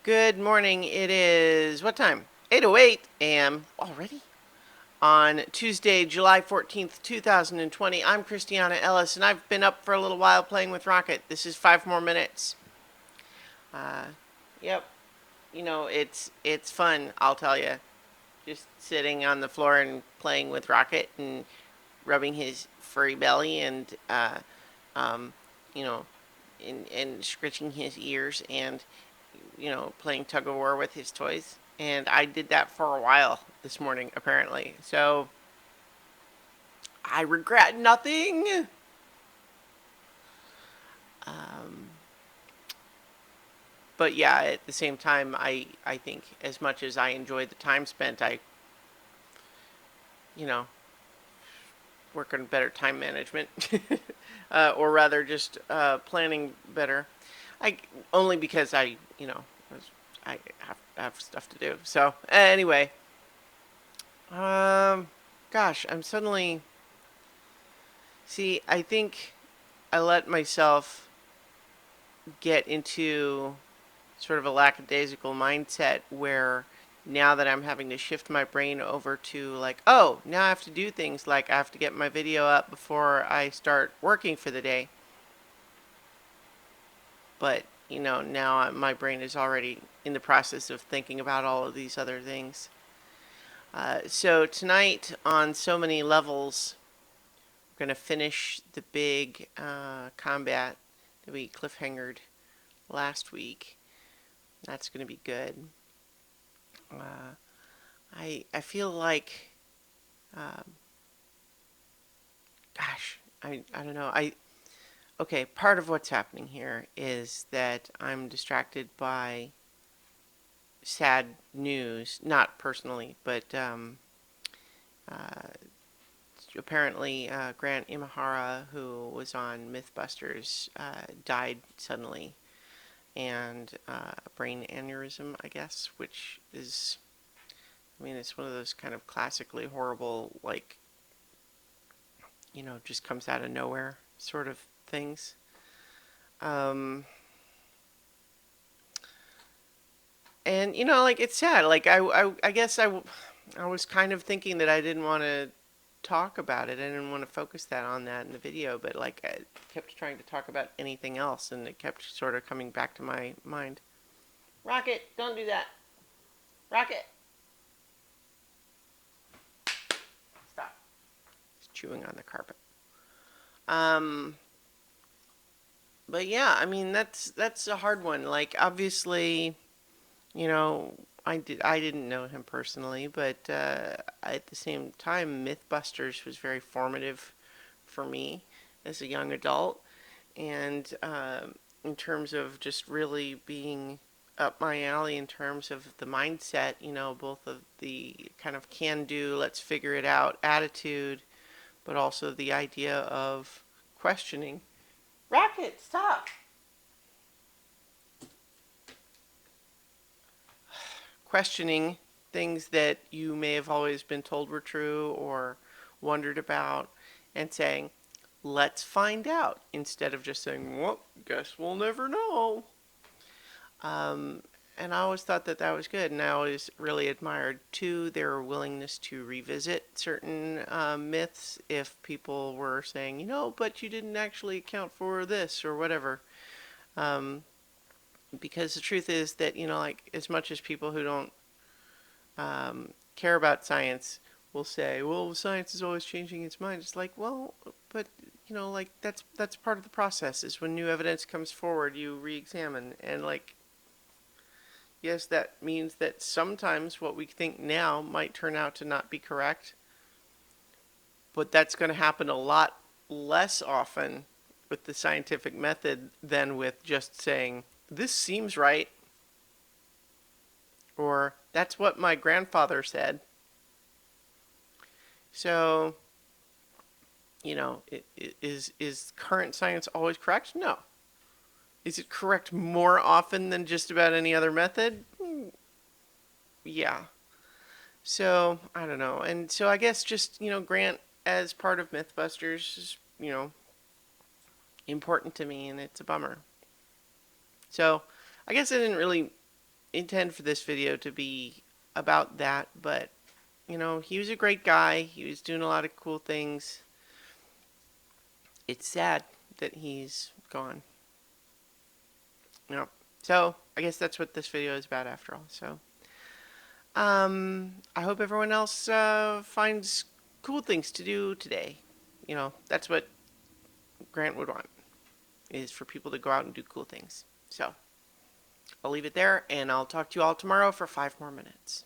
Good morning. It is what time? 8:08 a.m. already? On Tuesday, July 14th, 2020. I'm Christiana Ellis, and I've been up for a little while playing with Rocket. This is 5 more minutes. Uh, yep. It's fun, I'll tell you. Just sitting on the floor and playing with Rocket and rubbing his furry belly and, um, you know, and scratching his ears and playing tug of war with his toys. And I did that for a while this morning, apparently. So I regret nothing. Um, but yeah, at the same time, I think as much as I enjoy the time spent, I, you know, work on better time management, or rather just planning better. I only because I have stuff to do. So anyway, um, gosh, I'm suddenly see. I think I let myself get into sort of a lackadaisical mindset where now that I'm having to shift my brain over to like, oh, now I have to do things like I have to get my video up before I start working for the day. But, now my brain is already in the process of thinking about all of these other things. So tonight, on so many levels, we're going to finish the big combat that we cliffhangered last week. That's going to be good. Uh, I feel like, um, gosh, I don't know. Okay. Part of what's happening here is that I'm distracted by sad news, not personally, but uh, apparently Grant Imahara, who was on MythBusters, died suddenly, and a brain aneurysm, I guess, which is, I mean, it's one of those kind of classically horrible, like, just comes out of nowhere sort of things. Um, and like it's sad. Like I guess I was kind of thinking that I didn't want to talk about it. I didn't want to focus that on that in the video, but like I kept trying to talk about anything else, and it kept sort of coming back to my mind. Rocket, don't do that. Rocket, stop. He's chewing on the carpet. Um, but yeah, I mean that's a hard one. Like obviously, you know, I didn't know him personally, but at the same time, MythBusters was very formative for me as a young adult, and in terms of just really being up my alley in terms of the mindset, both of the kind of can do, let's figure it out attitude, but also the idea of questioning. Rocket, stop! Questioning things that you may have always been told were true or wondered about, and saying, let's find out, instead of just saying, well, guess we'll never know. Um, and I always thought that that was good, and I always really admired, too, their willingness to revisit certain myths if people were saying, but you didn't actually account for this or whatever. Um, because the truth is that, like, as much as people who don't care about science will say, well, science is always changing its mind. It's like, well, but like that's part of the process. Is when new evidence comes forward, you re-examine, and like, yes, that means that sometimes what we think now might turn out to not be correct, but that's going to happen a lot less often with the scientific method than with just saying this seems right, or that's what my grandfather said. So is current science always correct? No. Is it correct more often than just about any other method? Yeah. So I don't know, and so I guess just Grant as part of MythBusters is important to me, and it's a bummer. So I guess I didn't really intend for this video to be about that, but you know, he was a great guy. He was doing a lot of cool things. It's sad that he's gone. You know, so I guess that's what this video is about after all. So, I hope everyone else finds cool things to do today. You know, that's what Grant would want, is for people to go out and do cool things. So, I'll leave it there, and I'll talk to you all tomorrow for 5 more minutes.